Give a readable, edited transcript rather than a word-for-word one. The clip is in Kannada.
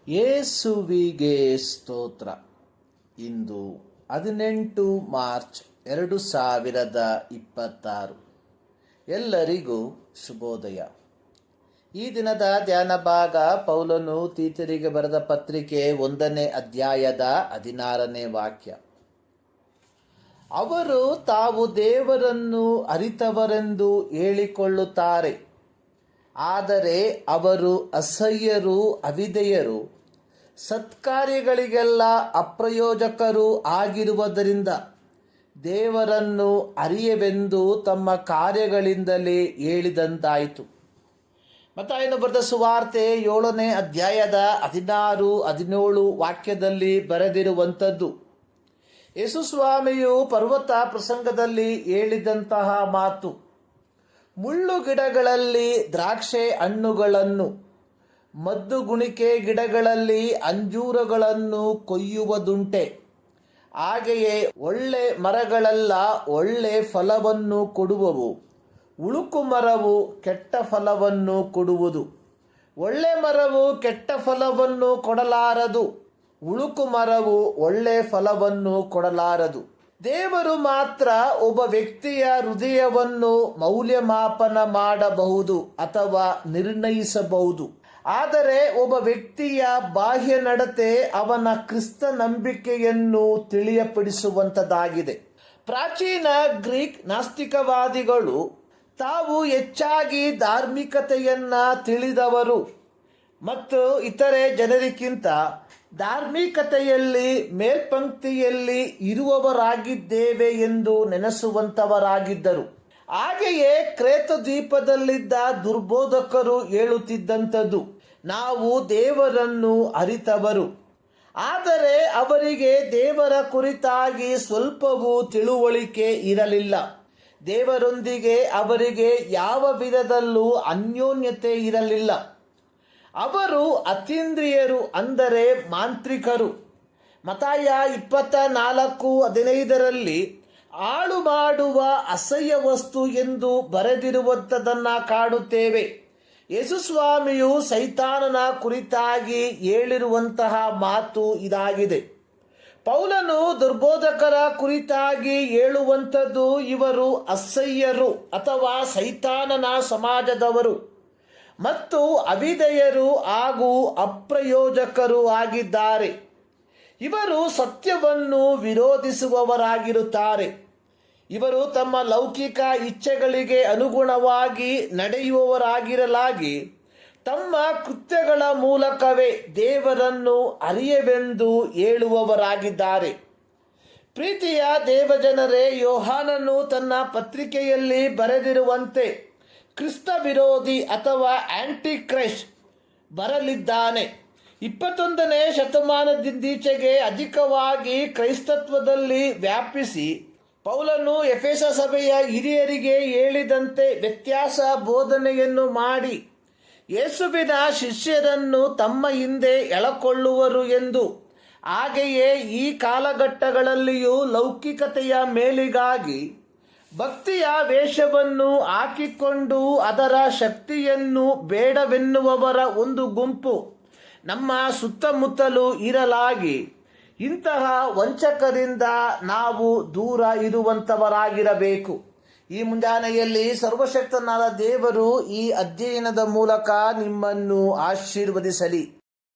ಯೇಸುವಿಗೆ ಸ್ತೋತ್ರ. ಇಂದು 18 ಮಾರ್ಚ್ 2026. ಎಲ್ಲರಿಗೂ ಶುಭೋದಯ. ಈ ದಿನದ ಧ್ಯಾನ ಭಾಗ ಪೌಲನು ತೀತರಿಗೆ ಬರೆದ ಪತ್ರಿಕೆ 1ನೇ ಅಧ್ಯಾಯದ 16ನೇ ವಾಕ್ಯ. ಅವರು ತಾವು ದೇವರನ್ನು ಅರಿತವರೆಂದು ಹೇಳಿಕೊಳ್ಳುತ್ತಾರೆ, ಆದರೆ ಅವರು ಅಸಹ್ಯರು, ಅವಿಧೇಯರು, ಸತ್ಕಾರ್ಯಗಳಿಗೆಲ್ಲ ಅಪ್ರಯೋಜಕರು ಆಗಿರುವುದರಿಂದ ದೇವರನ್ನು ಅರಿಯವೆಂದು ತಮ್ಮ ಕಾರ್ಯಗಳಿಂದಲೇ ಹೇಳಿದಂತಾಯಿತು. ಮತ್ತಾಯನು ಬರೆದ ಸುವಾರ್ತೆ 7ನೇ ಅಧ್ಯಾಯದ 16, 17 ವಾಕ್ಯದಲ್ಲಿ ಬರೆದಿರುವಂಥದ್ದು. ಯೇಸು ಸ್ವಾಮಿಯು ಪರ್ವತ ಪ್ರಸಂಗದಲ್ಲಿ ಹೇಳಿದಂತಹ ಮಾತು: ಮುಳ್ಳು ಗಿಡಗಳಲ್ಲಿ ದ್ರಾಕ್ಷೆ ಹಣ್ಣುಗಳನ್ನು, ಮದ್ದುಗುಣಿಕೆ ಗಿಡಗಳಲ್ಲಿ ಅಂಜೂರಗಳನ್ನು ಕೊಯ್ಯುವುದುಂಟೆ. ಹಾಗೆಯೇ ಒಳ್ಳೆ ಮರಗಳೆಲ್ಲ ಒಳ್ಳೆ ಫಲವನ್ನು ಕೊಡುವವು, ಉಳುಕು ಮರವು ಕೆಟ್ಟ ಫಲವನ್ನು ಕೊಡುವುದು. ಒಳ್ಳೆ ಮರವು ಕೆಟ್ಟ ಫಲವನ್ನು ಕೊಡಲಾರದು, ಉಳುಕು ಮರವು ಒಳ್ಳೆ ಫಲವನ್ನು ಕೊಡಲಾರದು. ದೇವರು ಮಾತ್ರ ಒಬ್ಬ ವ್ಯಕ್ತಿಯ ಹೃದಯವನ್ನು ಮೌಲ್ಯಮಾಪನ ಮಾಡಬಹುದು ಅಥವಾ ನಿರ್ಣಯಿಸಬಹುದು. ಆದರೆ ಒಬ್ಬ ವ್ಯಕ್ತಿಯ ಬಾಹ್ಯ ನಡತೆ ಅವನ ಕ್ರಿಸ್ತ ನಂಬಿಕೆಯನ್ನು ತಿಳಿಯಪಡಿಸುವಂಥದ್ದಾಗಿದೆ. ಪ್ರಾಚೀನ ಗ್ರೀಕ್ ನಾಸ್ತಿಕವಾದಿಗಳು ತಾವು ಹೆಚ್ಚಾಗಿ ಧಾರ್ಮಿಕತೆಯನ್ನ ತಿಳಿದವರು ಮತ್ತು ಇತರೆ ಜನರಿಗಿಂತ ಧಾರ್ಮಿಕತೆಯಲ್ಲಿ ಮೇಲ್ಪಂಕ್ತಿಯಲ್ಲಿ ಇರುವವರಾಗಿದ್ದೇವೆ ಎಂದು ನೆನೆಸುವಂತವರಾಗಿದ್ದರು. ಹಾಗೆಯೇ ಕ್ರೇತ ದ್ವೀಪದಲ್ಲಿದ್ದ ದುರ್ಬೋಧಕರು ಹೇಳುತ್ತಿದ್ದಂಥದ್ದು: ನಾವು ದೇವರನ್ನು ಅರಿತವರು. ಆದರೆ ಅವರಿಗೆ ದೇವರ ಕುರಿತಾಗಿ ಸ್ವಲ್ಪವೂ ತಿಳುವಳಿಕೆ ಇರಲಿಲ್ಲ. ದೇವರೊಂದಿಗೆ ಅವರಿಗೆ ಯಾವ ವಿಧದಲ್ಲೂ ಅನ್ಯೋನ್ಯತೆ ಇರಲಿಲ್ಲ. ಅವರು ಅತೀಂದ್ರಿಯರು, ಅಂದರೆ ಮಾಂತ್ರಿಕರು. ಮತ್ತಾಯ 24:15 ಹಾಳು ಮಾಡುವ ಅಸಹ್ಯ ವಸ್ತು ಎಂದು ಬರೆದಿರುವಂಥದ್ದನ್ನು ಕಾಣುತ್ತೇವೆ. ಯೇಸುಸ್ವಾಮಿಯು ಸೈತಾನನ ಕುರಿತಾಗಿ ಹೇಳಿರುವಂತಹ ಮಾತು ಇದಾಗಿದೆ. ಪೌಲನು ದುರ್ಬೋಧಕರ ಕುರಿತಾಗಿ ಹೇಳುವಂಥದ್ದು: ಇವರು ಅಸಹ್ಯರು ಅಥವಾ ಸೈತಾನನ ಸಮಾಜದವರು ಮತ್ತು ಅವಿಧೇಯರು ಹಾಗೂ ಅಪ್ರಯೋಜಕರು ಆಗಿದ್ದಾರೆ. ಇವರು ಸತ್ಯವನ್ನು ವಿರೋಧಿಸುವವರಾಗಿರುತ್ತಾರೆ. ಇವರು ತಮ್ಮ ಲೌಕಿಕ ಇಚ್ಛೆಗಳಿಗೆ ಅನುಗುಣವಾಗಿ ನಡೆಯುವವರಾಗಿರಲಾಗಿ ತಮ್ಮ ಕೃತ್ಯಗಳ ಮೂಲಕವೇ ದೇವರನ್ನು ಅರಿಯವೆಂದು ಹೇಳುವವರಾಗಿದ್ದಾರೆ. ಪ್ರೀತಿಯ ದೇವಜನರೇ, ಯೋಹಾನನು ತನ್ನ ಪತ್ರಿಕೆಯಲ್ಲಿ ಬರೆದಿರುವಂತೆ ಕ್ರಿಸ್ತ ವಿರೋಧಿ ಅಥವಾ ಆಂಟಿ ಕ್ರೈಸ್ಟ್ ಬರಲಿದ್ದಾನೆ. 21ನೇ ಶತಮಾನದಿಂದೀಚೆಗೆ ಅಧಿಕವಾಗಿ ಕ್ರೈಸ್ತತ್ವದಲ್ಲಿ ವ್ಯಾಪಿಸಿ ಪೌಲನು ಎಫೆಸ ಸಭೆಯ ಹಿರಿಯರಿಗೆ ಹೇಳಿದಂತೆ ವ್ಯತ್ಯಾಸ ಬೋಧನೆಯನ್ನು ಮಾಡಿ ಯೇಸುವಿನ ಶಿಷ್ಯರನ್ನು ತಮ್ಮ ಹಿಂದೆ ಎಳಕೊಳ್ಳುವರು ಎಂದು, ಹಾಗೆಯೇ ಈ ಕಾಲಘಟ್ಟಗಳಲ್ಲಿಯೂ ಲೌಕಿಕತೆಯ ಮೇಲಿಗಾಗಿ ಭಕ್ತಿಯ ವೇಷವನ್ನು ಹಾಕಿಕೊಂಡು ಅದರ ಶಕ್ತಿಯನ್ನು ಬೇಡವೆನ್ನುವವರ ಒಂದು ಗುಂಪು ನಮ್ಮ ಸುತ್ತಮುತ್ತಲೂ ಇರಲಾಗಿ ಇಂತಹ ವಂಚಕರಿಂದ ನಾವು ದೂರ ಇರುವಂಥವರಾಗಿರಬೇಕು. ಈ ಮುಂಜಾನೆಯಲ್ಲಿ ಸರ್ವಶಕ್ತನಾದ ದೇವರು ಈ ಅಧ್ಯಯನದ ಮೂಲಕ ನಿಮ್ಮನ್ನು ಆಶೀರ್ವದಿಸಲಿ.